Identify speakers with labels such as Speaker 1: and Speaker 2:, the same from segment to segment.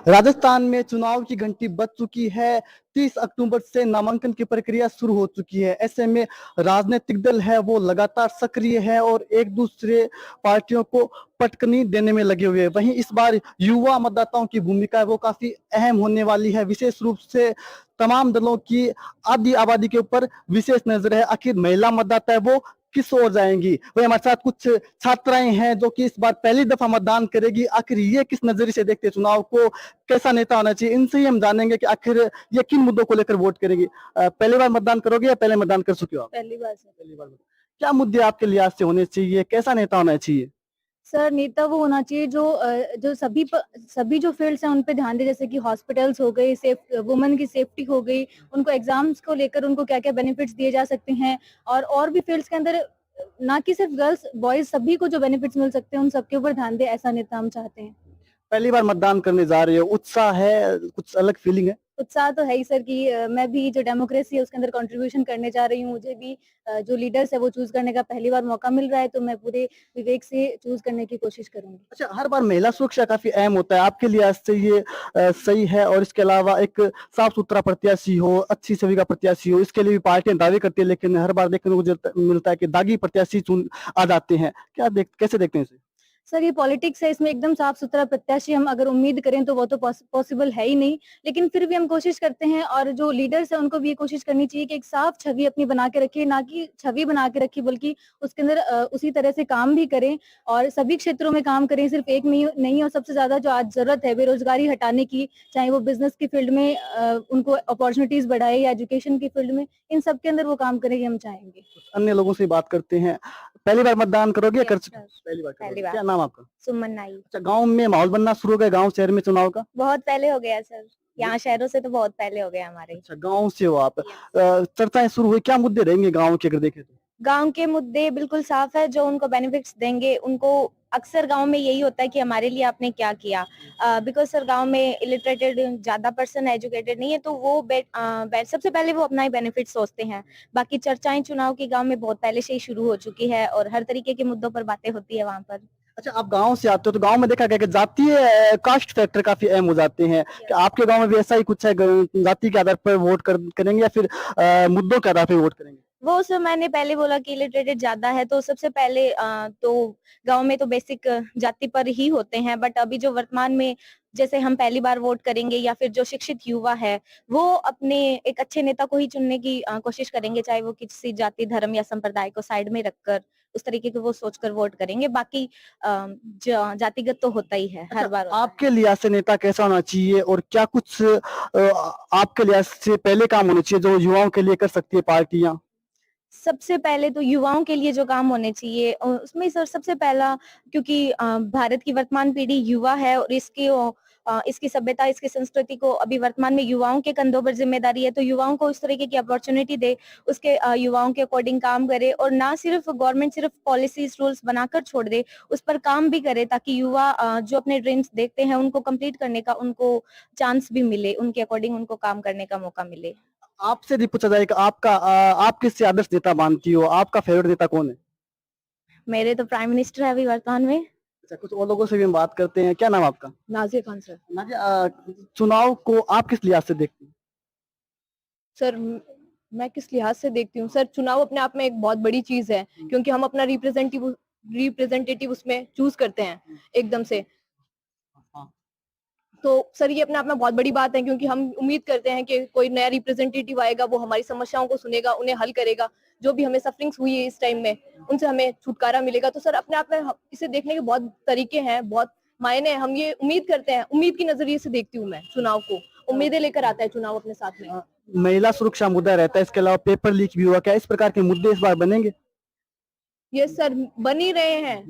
Speaker 1: राजस्थान में चुनाव की घंटी बज चुकी है। 30 अक्टूबर से नामांकन की प्रक्रिया शुरू हो चुकी है। ऐसे में राजनीतिक दल है वो लगातार सक्रिय है और एक दूसरे पार्टियों को पटकनी देने में लगे हुए हैं। वहीं इस बार युवा मतदाताओं की भूमिका है वो काफी अहम होने वाली है। विशेष रूप से तमाम दलों की आधी आबादी के ऊपर विशेष नजर है। आखिर महिला मतदाता है वो किस ओर जाएंगी। वही हमारे साथ कुछ छात्राएं हैं जो कि इस बार पहली दफा मतदान करेगी। आखिर ये किस नजरिए से देखते हैं चुनाव को, कैसा नेता होना चाहिए, इनसे ही हम जानेंगे कि आखिर ये किन मुद्दों को लेकर वोट करेंगी। पहली बार मतदान करोगे या पहले मतदान कर चुके हो आप? पहली बार। क्या मुद्दे आपके लिहाज से होने चाहिए, कैसा नेता होना चाहिए?
Speaker 2: सर नेता वो होना चाहिए जो सभी जो फील्ड्स हैं उन पे ध्यान दे, जैसे कि हॉस्पिटल्स हो गई, वुमेन की सेफ्टी हो गई, उनको एग्जाम्स को लेकर उनको क्या क्या बेनिफिट्स दिए जा सकते हैं, और भी फील्ड्स के अंदर ना कि सिर्फ गर्ल्स बॉयज सभी को जो बेनिफिट्स मिल सकते हैं उन सबके ऊपर ध्यान दे। ऐसा नेता हम चाहते हैं।
Speaker 1: पहली बार मतदान करने जा रहे हो, उत्साह है, कुछ अलग फीलिंग है?
Speaker 2: उत्साह तो है ही सर कि मैं भी जो डेमोक्रेसी है उसके अंदर कंट्रीब्यूशन करने जा रही हूँ। मुझे भी जो लीडर्स है वो चूज करने का पहली बार मौका मिल रहा है, तो मैं पूरे विवेक से चूज करने की कोशिश करूंगी।
Speaker 1: अच्छा, हर बार महिला सुरक्षा काफी अहम होता है, आपके लिए आज से ये सही है? और इसके अलावा एक साफ सुथरा प्रत्याशी हो, अच्छी छवि का प्रत्याशी हो, इसके लिए भी पार्टियां दावे करती है, लेकिन हर बार देखने को मिलता है कि दागी प्रत्याशी चुन आ जाते हैं। कैसे देखते हैं इसे?
Speaker 2: सर ये पॉलिटिक्स है, इसमें एकदम साफ सुथरा प्रत्याशी हम अगर उम्मीद करें तो वो तो पॉसिबल है ही नहीं, लेकिन फिर भी हम कोशिश करते हैं। और जो लीडर्स है उनको भी ये कोशिश करनी चाहिए कि एक साफ छवि अपनी बना के रखे, ना कि छवि बना के रखी बल्कि उसके अंदर उसी तरह से काम भी करें और सभी क्षेत्रों में काम करें, सिर्फ एक में नहीं। और सबसे ज्यादा जो आज जरूरत है बेरोजगारी हटाने की, चाहे वो बिजनेस की फील्ड में उनको अपॉर्चुनिटीज बढ़ाए या एजुकेशन की फील्ड में, इन सब के अंदर वो काम करेंगे हम चाहेंगे।
Speaker 1: अन्य लोगों से बात करते हैं। पहली बार मतदान करोगे या कर चुके?
Speaker 2: पहली
Speaker 1: पहली
Speaker 2: बार।
Speaker 1: बार। क्या नाम आपका?
Speaker 2: सुमन नाई।
Speaker 1: अच्छा, गांव में माहौल बनना शुरू हो गया, गांव शहर में चुनाव का?
Speaker 2: बहुत पहले हो गया सर, यहाँ शहरों से तो बहुत पहले हो गया हमारे।
Speaker 1: अच्छा, गांव से हो आप। चर्चाएं शुरू हुई, क्या मुद्दे रहेंगे गांव के अगर देखें तो?
Speaker 2: गांव के मुद्दे बिल्कुल साफ है, जो उनको बेनिफिट्स देंगे उनको। अक्सर गांव में यही होता है कि हमारे लिए आपने क्या किया, बिकॉज सर गांव में इलिटरेटेड ज्यादा पर्सन एजुकेटेड नहीं है, तो वो सबसे पहले वो अपना ही बेनिफिट सोचते हैं। बाकी चर्चाएं चुनाव की गांव में बहुत पहले से ही शुरू हो चुकी है और हर तरीके के मुद्दों पर बातें होती है वहाँ पर।
Speaker 1: अच्छा, आप गांव से आते हो तो गांव में देखा गया कि जातीय कास्ट फैक्टर काफी अहम हो जाते हैं। क्या आपके गांव में भी ऐसा ही कुछ है, जाति के आधार पर वोट करेंगे या फिर मुद्दों के आधार पर वोट करेंगे?
Speaker 2: वो सर मैंने पहले बोला कि इलिटरेटेड ज्यादा है, तो सबसे पहले तो गांव में तो बेसिक जाति पर ही होते हैं, बट अभी जो वर्तमान में जैसे हम पहली बार वोट करेंगे या फिर जो शिक्षित युवा है वो अपने एक अच्छे नेता को ही चुनने की कोशिश करेंगे, चाहे वो किसी जाति धर्म या संप्रदाय को साइड में रखकर उस तरीके के वो सोचकर वोट करेंगे। बाकी जातिगत तो होता ही है, हर बार होता है।
Speaker 1: आपके लिहाज से नेता कैसा होना चाहिए और क्या कुछ आपके लिहाज से पहले काम होने चाहिए जो युवाओं के लिए कर सकती है पार्टियां?
Speaker 2: सबसे पहले तो युवाओं के लिए जो काम होने चाहिए उसमें सर सबसे पहला, क्योंकि भारत की वर्तमान पीढ़ी युवा है और इसकी सभ्यता, इसकी संस्कृति को अभी वर्तमान में युवाओं के कंधों पर जिम्मेदारी है, तो युवाओं को इस तरीके की अपॉर्चुनिटी दे, उसके युवाओं के अकॉर्डिंग काम करे और ना सिर्फ गवर्नमेंट सिर्फ पॉलिसीज रूल्स बनाकर छोड़ दे, उस पर काम भी करे, ताकि युवा जो अपने ड्रीम्स देखते हैं उनको कंप्लीट करने का उनको चांस भी मिले, उनके अकॉर्डिंग उनको काम करने का मौका मिले।
Speaker 1: आपसे भी पूछा जाए कि आप किससे आदर्श नेता मानती हो, आपका फेवरेट नेता कौन है?
Speaker 2: मेरे तो प्राइम मिनिस्टर है अभी वर्तमान में।
Speaker 1: अच्छा, कुछ और लोगों से भी हम बात करते हैं। क्या नाम आपका?
Speaker 2: नाजिया खान सर।
Speaker 1: नाजिया, चुनाव को आप किस लिहाज से देखती हैं?
Speaker 3: सर मैं किस लिहाज से देखती हूँ सर, चुनाव अपने आप में एक बहुत बड़ी चीज है, क्योंकि हम अपना रिप्रेजेंटेटिव उसमें चूज करते हैं एकदम से। तो सर ये अपने आप में बहुत बड़ी बात है, क्योंकि हम उम्मीद करते हैं कि कोई नया रिप्रेजेंटेटिव आएगा, वो हमारी समस्याओं को सुनेगा, उन्हें हल करेगा, जो भी हमें सफरिंग्स हुई है इस टाइम में उनसे हमें छुटकारा मिलेगा। तो सर अपने आप में इसे देखने के बहुत तरीके हैं, बहुत मायने हैं। हम ये उम्मीद करते हैं, उम्मीद की नजरिए से देखती हूँ मैं चुनाव को, उम्मीदें लेकर आता है चुनाव अपने साथ में।
Speaker 1: महिला सुरक्षा मुद्दा रहता है, इसके अलावा पेपर लीक भी हुआ, क्या इस प्रकार के मुद्दे इस बार बनेंगे?
Speaker 3: ये सर बन ही रहे हैं,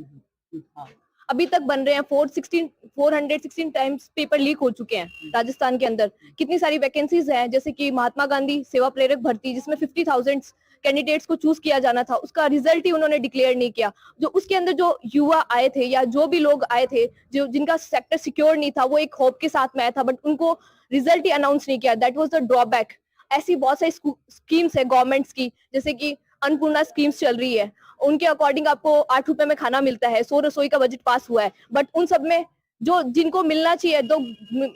Speaker 3: अभी तक बन रहे हैं। 416 टाइम्स पेपर लीक हो चुके हैं राजस्थान के अंदर। कितनी सारी वैकेंसीज हैं, जैसे कि महात्मा गांधी सेवा प्रेरक भर्ती, जिसमें 50,000 कैंडिडेट्स को चूज किया जाना था, उसका रिजल्ट ही उन्होंने डिक्लेयर नहीं किया। जो उसके अंदर जो युवा आए थे या जो भी लोग आए थे जो जिनका सेक्टर सिक्योर नहीं था, वो एक होप के साथ में आया था, बट उनको रिजल्ट ही अनाउंस नहीं किया। That was the drawback. ऐसी बहुत सारी स्कीम्स है गवर्नमेंट्स की, जैसे कि अन्नपूर्णा स्कीम्स चल रही है, उनके अकॉर्डिंग आपको 8 रुपए में खाना मिलता है, 100 रसोई का बजट पास हुआ है, बट उन सब में जो जिनको मिलना चाहिए। तो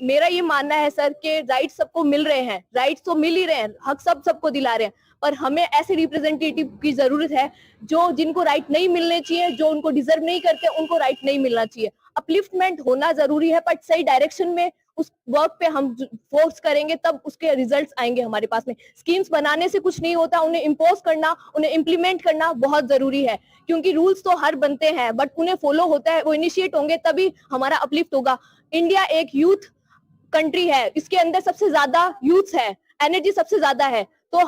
Speaker 3: मेरा ये मानना है सर कि राइट सबको मिल रहे हैं, राइट्स तो मिल ही रहे हैं, हक सबको दिला रहे हैं, पर हमें ऐसे रिप्रेजेंटेटिव की जरूरत है जो जिनको राइट नहीं मिलने चाहिए, जो उनको डिजर्व नहीं करते, उनको राइट नहीं मिलना चाहिए। अपलिफ्टमेंट होना जरूरी है, बट सही डायरेक्शन में उस वर्क पे हम फोर्स करेंगे तब उसके रिजल्ट्स आएंगे हमारे पास में। स्कीम्स बनाने से कुछ नहीं होता, उन्हें इम्पोज करना, उन्हें इम्प्लीमेंट करना बहुत जरूरी है, क्योंकि रूल्स तो हर बनते हैं बट उन्हें फॉलो होता है, वो इनिशिएट होंगे तभी हमारा अपलिफ्ट होगा। इंडिया एक यूथ कंट्री है, इसके अंदर सबसे ज्यादा यूथ है, एनर्जी सबसे ज्यादा है। तो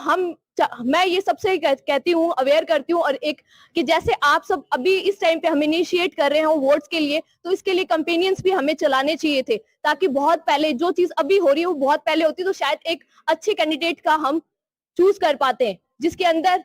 Speaker 3: मैं ये सबसे कहती हूँ, अवेयर करती हूँ, और एक कि जैसे आप सब अभी इस टाइम पे हम इनिशिएट कर रहे हो वोट्स के लिए, तो इसके लिए कैंपेनियंस भी हमें चलाने चाहिए थे, ताकि बहुत पहले जो चीज अभी हो रही है वो बहुत पहले होती तो शायद एक अच्छे कैंडिडेट का हम चूज कर पाते हैं, जिसके अंदर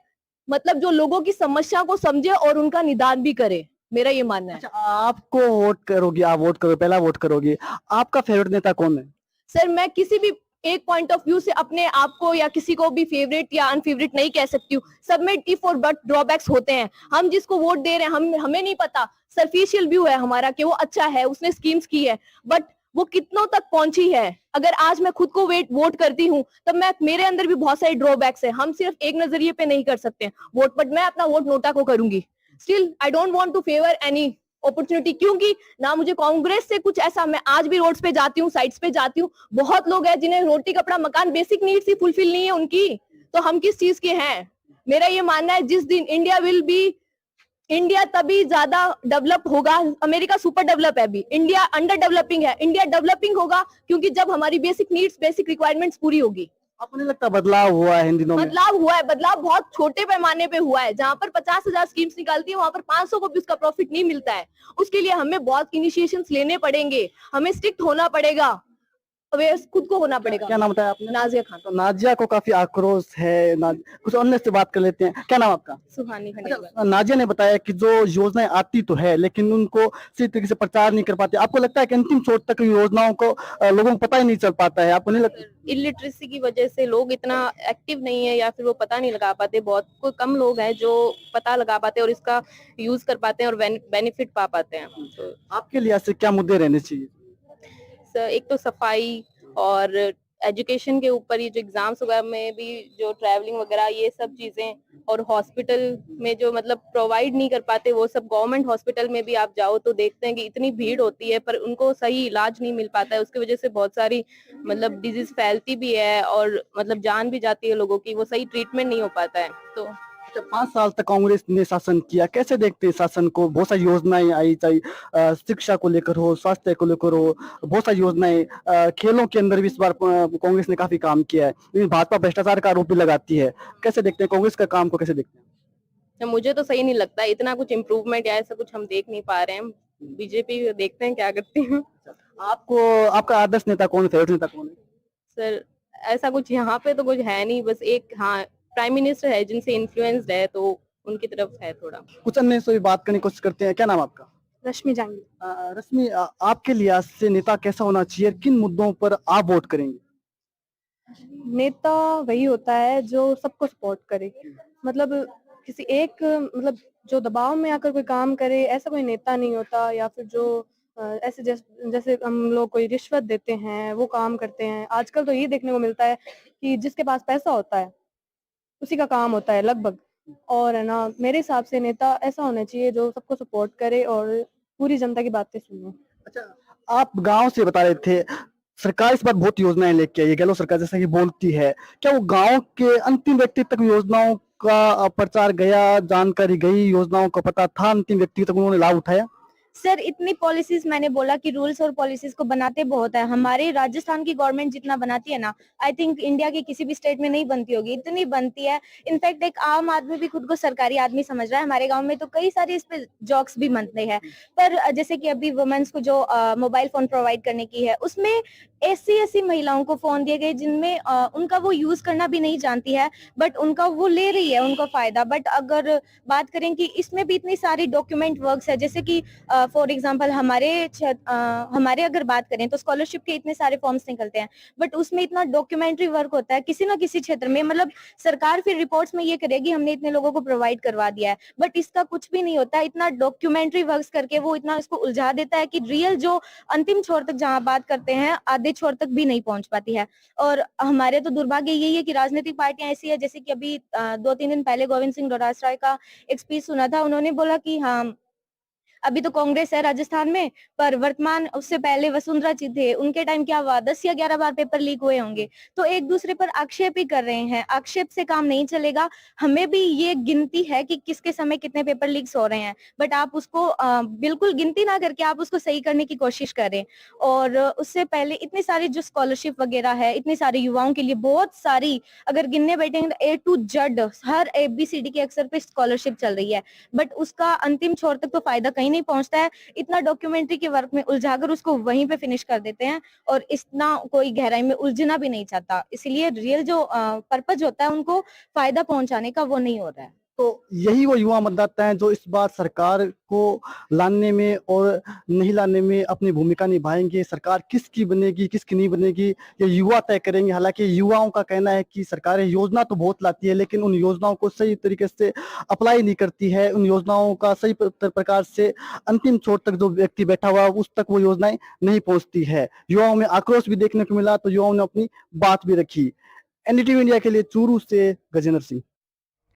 Speaker 3: मतलब जो लोगों की समस्या को समझे और उनका निदान भी करे। मेरा ये मानना है।
Speaker 1: अच्छा, आपको वोट करोगे, आप वोट करोगे, पहला वोट करोगे, आपका फेवरेट नेता कौन है?
Speaker 3: सर मैं किसी भी एक पॉइंट ऑफ व्यू से अपने आप को या किसी को भी फेवरेट या अनफेवरेट नहीं कह सकती हूँ। सब में इफ और बट ड्रॉबैक्स होते हैं। हम जिसको वोट दे रहे हैं हमें नहीं पता, सरफिशियल व्यू है हमारा कि वो अच्छा है, उसने स्कीम्स की है, बट वो कितनों तक पहुंची है। अगर आज मैं खुद को वोट करती हूँ तब मेरे अंदर भी बहुत सारे ड्रॉबैक्स है, हम सिर्फ एक नजरिए पे नहीं कर सकते वोट, बट मैं अपना वोट नोटा को करूंगी। Still I don't want to favour any opportunity, क्योंकि ना मुझे कांग्रेस से कुछ ऐसा, मैं आज भी रोड्स पे जाती हूँ, साइट्स पे जाती हूँ, बहुत लोग हैं जिन्हें रोटी कपड़ा मकान बेसिक नीड्स ही फुलफिल नहीं है उनकी, तो हम किस चीज के हैं। मेरा ये मानना है जिस दिन इंडिया तभी ज्यादा डेवलप होगा। अमेरिका सुपर डेवलप है अभी, इंडिया अंडर डेवलपिंग है। इंडिया डेवलपिंग होगा क्योंकि जब हमारी बेसिक नीड्स, बेसिक रिक्वायरमेंट्स पूरी होगी।
Speaker 1: आपको नहीं लगता बदलाव हुआ है इन दिनों में?
Speaker 3: बदलाव हुआ है, बदलाव बहुत छोटे पैमाने पे हुआ है। जहां पर 50,000 स्कीम्स निकालती है वहां पर 500 को भी उसका प्रॉफिट नहीं मिलता है। उसके लिए हमें बहुत इनिशिएशंस लेने पड़ेंगे, हमें स्ट्रिक्ट होना पड़ेगा, अवेयर खुद को होना पड़ेगा।
Speaker 1: क्या नाम बताया आपने?
Speaker 3: नाजिया खान।
Speaker 1: तो नाजिया को काफी आक्रोश है। कुछ अन्य से बात कर लेते हैं। क्या नाम आपका?
Speaker 3: सुहानी
Speaker 1: अच्छा, नाजिया ने बताया कि जो योजनाएं आती तो है लेकिन उनको सही तरीके से प्रचार नहीं कर पाते। आपको लगता है कि अंतिम छोर तक योजनाओं को लोगों को पता ही नहीं चल पाता है? आपको नहीं लगता?
Speaker 4: इलिटरेसी की वजह से लोग इतना एक्टिव नहीं है या फिर वो पता नहीं लगा पाते। बहुत कोई कम लोग हैं जो पता लगा पाते हैं और इसका यूज कर पाते हैं और बेनिफिट पा पाते हैं। तो
Speaker 1: आपके लिहाज से क्या मुद्दे रहने चाहिए?
Speaker 4: एक तो सफाई और एजुकेशन के ऊपर, ये जो एग्जाम्स वगैरह में भी जो ट्रैवलिंग वगैरह ये सब चीजें, और हॉस्पिटल में जो मतलब प्रोवाइड नहीं कर पाते वो सब। गवर्नमेंट हॉस्पिटल में भी आप जाओ तो देखते हैं कि इतनी भीड़ होती है पर उनको सही इलाज नहीं मिल पाता है। उसकी वजह से बहुत सारी मतलब डिजीज फैलती भी है और मतलब जान भी जाती है लोगों की, वो सही ट्रीटमेंट नहीं हो पाता है। तो
Speaker 1: 5 साल तक कांग्रेस ने शासन किया, कैसे देखते हैं शासन को? बहुत सारी योजनाएं आई, चाहे शिक्षा को लेकर हो, स्वास्थ्य को लेकर हो, बहुत सारी योजनाएं। खेलों के अंदर भी इस बार कांग्रेस ने काफी काम किया है, लेकिन भाजपा भ्रष्टाचार का आरोप भी लगाती है। कैसे देखते हैं कांग्रेस का काम को? कैसे देखते हैं?
Speaker 4: मुझे तो सही नहीं लगता, इतना कुछ इम्प्रूवमेंट या ऐसा कुछ हम देख नहीं पा रहे हैं। बीजेपी देखते हैं क्या करती है।
Speaker 1: आपको आपका आदर्श नेता कौन है, फेवरेट नेता कौन है?
Speaker 4: सर ऐसा कुछ यहाँ पे तो कुछ है नहीं, बस एक हाँ प्राइम मिनिस्टर है जिनसे इन्फ्लुएंस्ड है तो उनकी तरफ है थोड़ा।
Speaker 1: कुछ अन्य से भी बात करने की कोशिश करते हैं। क्या नाम आपका?
Speaker 3: रश्मि जहांगीर।
Speaker 1: रश्मि, आपके लिहाज से नेता कैसा होना चाहिए? किन मुद्दों पर आप वोट करेंगे?
Speaker 5: नेता वही होता है जो सबको सपोर्ट करे, मतलब किसी एक मतलब जो दबाव में आकर कोई काम करे, ऐसा कोई नेता नहीं होता। या फिर जो ऐसे जैसे हम लोग कोई रिश्वत देते हैं वो काम करते हैं। आजकल तो ये देखने को मिलता है कि जिसके पास पैसा होता है उसी का काम होता है लगभग। और है ना, मेरे हिसाब से नेता ऐसा होना चाहिए जो सबको सपोर्ट करे और पूरी जनता की बातें सुने।
Speaker 1: अच्छा, आप गांव से बता रहे थे, सरकार इस बार बहुत योजनाएं लेके आई है, गहलोत सरकार जैसा कि बोलती है। क्या वो गांव के अंतिम व्यक्ति तक योजनाओं का प्रचार गया, जानकारी गई, योजनाओं का पता था अंतिम व्यक्ति तक, उन्होंने लाभ उठाया?
Speaker 2: सर इतनी पॉलिसीज, मैंने बोला कि रूल्स और पॉलिसीज को बनाते बहुत है। हमारे राजस्थान की गवर्नमेंट जितना बनाती है ना, आई थिंक इंडिया के किसी भी स्टेट में नहीं बनती होगी, इतनी बनती है। इनफैक्ट एक आम आदमी भी खुद को सरकारी आदमी समझ रहा है। हमारे गांव में तो कई सारे इस पे जॉक्स भी बनते हैं। पर जैसे कि अभी वुमेन्स को जो मोबाइल फोन प्रोवाइड करने की है, उसमें ऐसी महिलाओं को फोन दिए गए जिनमें उनका वो यूज करना भी नहीं जानती है, बट उनका वो ले रही है उनका फायदा। बट अगर बात करें कि इसमें भी इतनी सारी डॉक्यूमेंट वर्क्स है, जैसे कि फॉर एग्जांपल हमारे अगर बात करें तो स्कॉलरशिप के इतने सारे फॉर्म्स निकलते हैं, बट उसमें इतना डॉक्यूमेंट्री वर्क होता है किसी ना किसी क्षेत्र में। मतलब सरकार फिर रिपोर्ट्स में ये करेगी हमने इतने लोगों को प्रोवाइड करवा दिया है, बट इसका कुछ भी नहीं होता। इतना डॉक्यूमेंट्री वर्क्स करके वो इतना इसको उलझा देता है कि रियल जो अंतिम छोर तक जहां बात करते हैं आधे छोर तक भी नहीं पहुंच पाती है। और हमारे तो दुर्भाग्य यही है कि राजनीतिक पार्टियां ऐसी है, जैसे कि अभी 2-3 दिन पहले गोविंद सिंह डोटासरा का एक स्पीच सुना था, उन्होंने बोला कि हाँ अभी तो कांग्रेस है राजस्थान में, पर वर्तमान उससे पहले वसुंधरा जी थे, उनके टाइम क्या हुआ 10 या 11 बार पेपर लीक हुए होंगे। तो एक दूसरे पर आक्षेप ही कर रहे हैं, आक्षेप से काम नहीं चलेगा। हमें भी ये गिनती है कि किसके समय कितने पेपर लीक्स हो रहे हैं, बट आप उसको बिल्कुल गिनती ना करके आप उसको सही करने की कोशिश करें। और उससे पहले इतनी सारी जो स्कॉलरशिप वगैरह है, इतने सारे युवाओं के लिए बहुत सारी, अगर गिनने बैठेंगे तो A to Z her ABCD के अक्षर पे स्कॉलरशिप चल रही है, बट उसका अंतिम छोर तक तो फायदा कहीं नहीं पहुंचता है। इतना डॉक्यूमेंट्री के वर्क में उलझाकर उसको वहीं पे फिनिश कर देते हैं और इतना कोई गहराई में उलझना भी नहीं चाहता। इसलिए रियल जो पर्पज होता है उनको फायदा पहुंचाने का, वो नहीं हो रहा है।
Speaker 1: तो यही वो युवा मतदाता हैं जो इस बार सरकार को लाने में और नहीं लाने में अपनी भूमिका निभाएंगे। सरकार किसकी बनेगी किसकी नहीं बनेगी ये युवा तय करेंगे। हालांकि युवाओं का कहना है कि सरकारें योजना तो बहुत लाती है, लेकिन उन योजनाओं को सही तरीके से अप्लाई नहीं करती है। उन योजनाओं का सही प्रकार से अंतिम छोर तक जो व्यक्ति बैठा हुआ है उस तक वो योजनाएं नहीं पहुंचती है। युवाओं में आक्रोश भी देखने को मिला, तो युवाओं ने अपनी बात भी रखी। एनडीटीवी इंडिया के लिए चूरू से गजेंद्र सिंह।